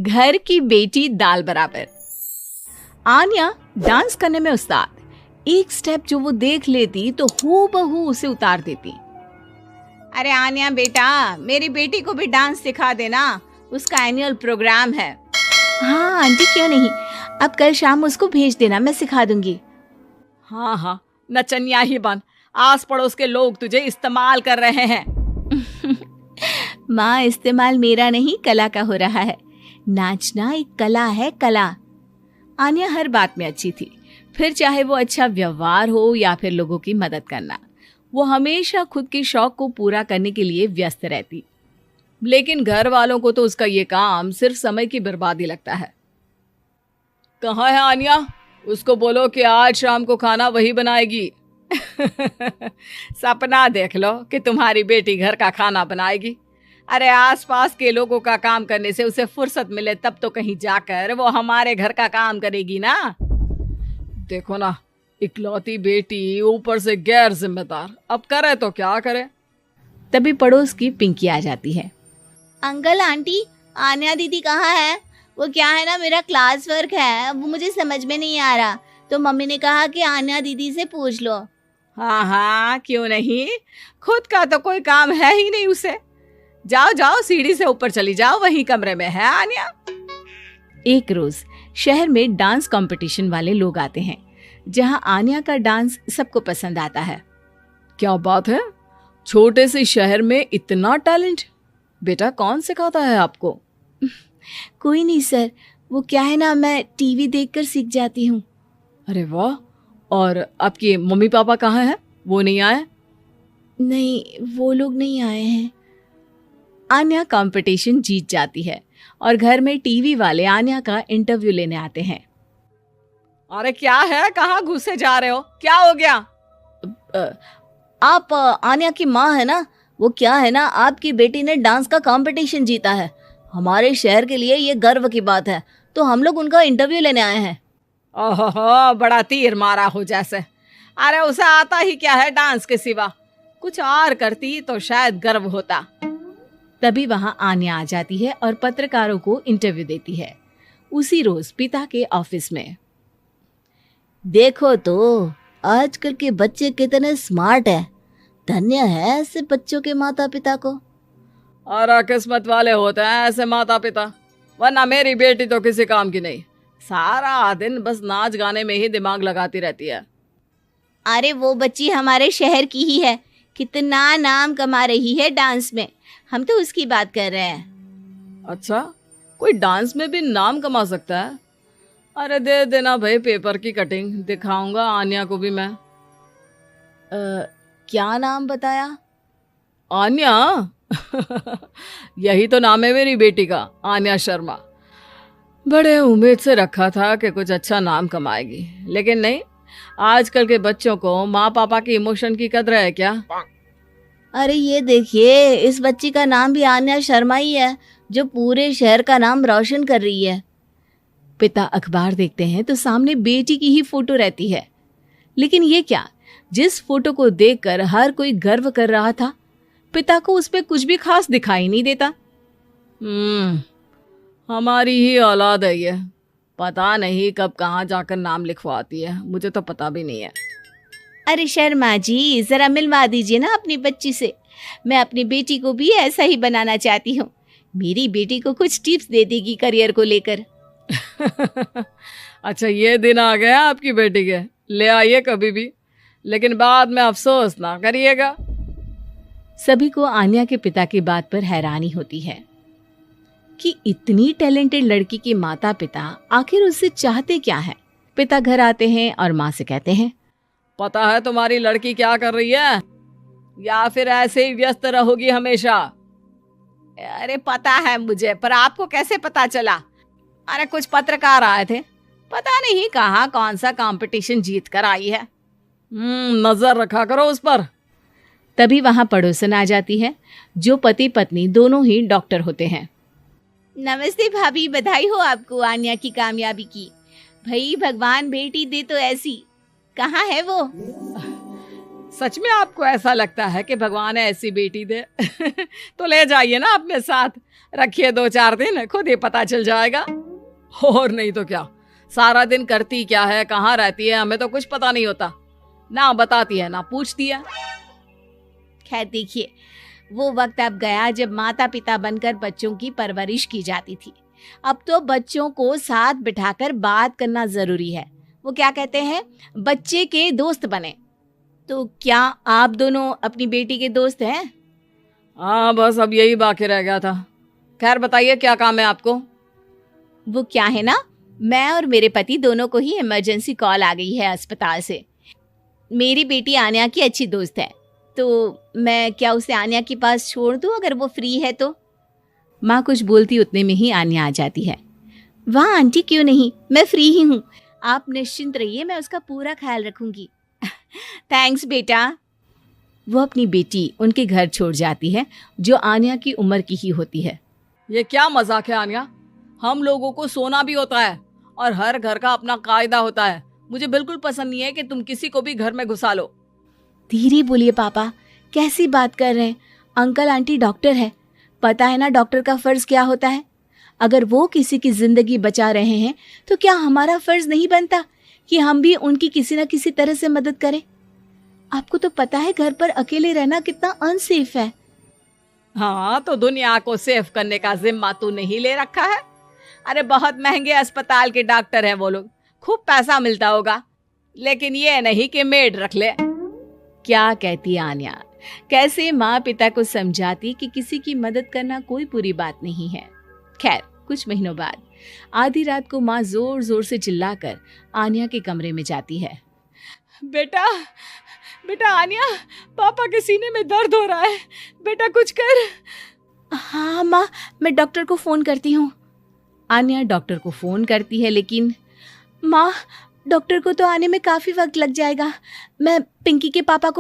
घर की बेटी दाल बराबर। आन्या डांस करने में उस्ताद। एक स्टेप जो वो देख लेती तो हूबहू उसे उतार देती। अरे आन्या बेटा, मेरी बेटी को भी डांस सिखा देना, उसका एनुअल प्रोग्राम है। हाँ आंटी, क्यों नहीं, अब कल शाम उसको भेज देना, मैं सिखा दूंगी। हाँ हाँ, नचनिया ही बन, आस पड़ोस के लोग तुझे इस्तेमाल कर रहे हैं। माँ, इस्तेमाल मेरा नहीं कला का हो रहा है। नाचना एक कला है, कला। आन्या हर बात में अच्छी थी, फिर चाहे वो अच्छा व्यवहार हो या फिर लोगों की मदद करना। वो हमेशा खुद के शौक को पूरा करने के लिए व्यस्त रहती, लेकिन घर वालों को तो उसका ये काम सिर्फ समय की बर्बादी लगता है। कहाँ है आन्या? उसको बोलो कि आज शाम को खाना वही बनाएगी। सपना देख लो कि तुम्हारी बेटी घर का खाना बनाएगी। अरे आसपास के लोगों का काम करने से उसे फुर्सत मिले तब तो कहीं जाकर वो हमारे घर का काम करेगी ना। देखो ना, इकलौती बेटी, ऊपर से गैर जिम्मेदार, अब करे तो क्या करे। तभी पड़ोस की पिंकी आ जाती है। अंकल आंटी, आन्या दीदी कहाँ है? वो क्या है ना, मेरा क्लास वर्क है, वो मुझे समझ में नहीं आ रहा, तो मम्मी ने कहा कि आन्या दीदी से पूछ लो। हाँ हाँ, क्यों नहीं, खुद का तो कोई काम है ही नहीं उसे। जाओ जाओ, सीढ़ी से ऊपर चली जाओ, वही कमरे में है आन्या। एक रोज शहर में डांस कंपटीशन वाले लोग आते हैं, जहां आन्या का डांस सबको पसंद आता है। क्या बात है, छोटे से शहर में इतना टैलेंट? बेटा कौन सिखाता है आपको? कोई नहीं सर, वो क्या है ना, मैं टीवी देखकर सीख जाती हूँ। अरे वाह, और आपके मम्मी पापा कहाँ हैं? वो नहीं आए? नहीं, वो लोग नहीं आए हैं। आन्या कंपटीशन जीत जाती है और घर में टीवी वाले आन्या का इंटरव्यू लेने आते हैं। अरे क्या है, कहाँ घुसे जा रहे हो, क्या हो गया? आप आन्या की माँ है ना? वो क्या है ना, आपकी बेटी ने डांस का कंपटीशन जीता है, हमारे शहर के लिए ये गर्व की बात है, तो हम लोग उनका इंटरव्यू लेने आए हैं। ओहो, बड़ा तीर मारा हो जैसे। अरे उसे आता ही क्या है डांस के सिवा, कुछ और करती तो शायद गर्व होता। तभी वहां आन्या आ जाती है और पत्रकारों को इंटरव्यू देती है। उसी रोज पिता के ऑफिस में। देखो तो आजकल के बच्चे कितने स्मार्ट हैं, धन्य है ऐसे बच्चों के माता पिता को। और किस्मत वाले होते हैं ऐसे माता पिता, वरना मेरी बेटी तो किसी काम की नहीं, सारा दिन बस नाच गाने में ही दिमाग लगाती रहती है। अरे वो बच्ची हमारे शहर की ही है, कितना नाम कमा रही है डांस में, हम तो उसकी बात कर रहे हैं। अच्छा, कोई डांस में भी नाम कमा सकता है? अरे दे देना भाई पेपर की कटिंग, दिखाऊंगा आन्या को भी मैं। क्या नाम बताया? आन्या? यही तो नाम है मेरी बेटी का, आन्या शर्मा। बड़े उम्मीद से रखा था कि कुछ अच्छा नाम कमाएगी, लेकिन नहीं, आजकल के बच्चों को माँ पापा की इमोशन की कदर है क्या? अरे ये देखिए, इस बच्ची का नाम भी आन्या शर्मा ही है, जो पूरे शहर का नाम रोशन कर रही है। पिता अखबार देखते हैं तो सामने बेटी की ही फोटो रहती है, लेकिन ये क्या, जिस फोटो को देखकर हर कोई गर्व कर रहा था, पिता को उस पे कुछ भी खास दिखाई नहीं देता। हमारी ही औलाद है ये, पता नहीं कब कहाँ जाकर नाम लिखवाती है, मुझे तो पता भी नहीं है। अरे शर्मा जी, जरा मिलवा दीजिए ना अपनी बच्ची से, मैं अपनी बेटी को भी ऐसा ही बनाना चाहती हूँ, मेरी बेटी को कुछ टिप्स दे देगी करियर को लेकर। अच्छा, ये दिन आ गया आपकी बेटी के, ले आइए कभी भी, लेकिन बाद में अफसोस ना करिएगा। सभी को आन्या के पिता की बात पर हैरानी होती है कि इतनी टैलेंटेड लड़की के माता पिता आखिर उससे चाहते क्या है। पिता घर आते हैं और माँ से कहते हैं, पता है तुम्हारी लड़की क्या कर रही है, या फिर ऐसे ही व्यस्त रहोगी हमेशा? अरे पता है मुझे, पर आपको कैसे पता चला? अरे कुछ पत्रकार आए थे, पता नहीं कहाँ कौन सा कंपटीशन जीत कर आई है। नजर रखा करो उस पर। तभी वहां पड़ोसन आ जाती है, जो पति पत्नी दोनों ही डॉक्टर होते हैं। नमस्ते भाभी, बधाई हो आपको आन्या की कामयाबी की। भाई भगवान बेटी दे तो ऐसी, कहाँ है वो? सच में आपको ऐसा लगता है कि भगवान ऐसी बेटी दे? तो ले जाइए ना अपने साथ, रखिए 2-4 दिन, खुद ही पता चल जाएगा। और नहीं तो क्या, सारा दिन करती क्या है, कहाँ रहती है, हमें तो कुछ पता नहीं होता। ना बताती है ना पूछती है। खैर देखिए, वो वक्त अब गया जब माता पिता बनकर बच्चों की परवरिश की जाती थी। अब तो बच्चों को साथ बिठाकर बात करना जरूरी है। वो क्या कहते हैं, बच्चे के दोस्त बने। तो क्या आप दोनों अपनी बेटी के दोस्त हैं? हाँ, बस अब यही बाकी रह गया था। खैर बताइए, क्या काम है आपको? वो क्या है ना, मैं और मेरे पति दोनों को ही इमरजेंसी कॉल आ गई है अस्पताल से। मेरी बेटी आन्या की अच्छी दोस्त है, तो मैं क्या उसे आन्या के पास छोड़ दूं अगर वो फ्री है तो? माँ कुछ बोलती उतने में ही आन्या आ जाती है। वाह आंटी, क्यों नहीं, मैं फ्री ही हूँ। आप निश्चिंत रहिए, मैं उसका पूरा ख्याल रखूंगी। थैंक्स बेटा। वो अपनी बेटी उनके घर छोड़ जाती है, जो आन्या की उम्र की ही होती है। ये क्या मजाक है आन्या? हम लोगों को सोना भी होता है और हर घर का अपना कायदा होता है। मुझे बिल्कुल पसंद नहीं है कि तुम किसी को भी घर में घुसा लो। धीरे बोलिए पापा, कैसी बात कर रहे हैं? अंकल आंटी डॉक्टर है, पता है ना डॉक्टर का फर्ज क्या होता है। अगर वो किसी की जिंदगी बचा रहे हैं तो क्या हमारा फर्ज नहीं बनता कि हम भी उनकी किसी न किसी तरह से मदद करें? आपको तो पता है घर पर अकेले रहना कितना अनसेफ है। हाँ, तो दुनिया को सेफ करने का जिम्मा तू नहीं ले रखा है? अरे बहुत महंगे अस्पताल के डॉक्टर हैं वो लोग, खूब पैसा मिलता होगा, लेकिन ये नहीं कि मेड रख ले। क्या कहती आन्या, कैसे माँ पिता को समझाती कि किसी की मदद करना कोई बुरी बात नहीं है। खैर कुछ महीनों बाद आधी रात को माँ जोर जोर से चिल्लाकर आन्या के कमरे में जाती है। बेटा बेटा आन्या, पापा के सीने में दर्द हो रहा है, बेटा कुछ कर। हाँ माँ, मैं डॉक्टर को फोन करती हूँ। आन्या डॉक्टर को फोन करती है, लेकिन माँ, डॉक्टर को तो आने में काफी वक्त लग जाएगा। मैं पिंकी के पापा को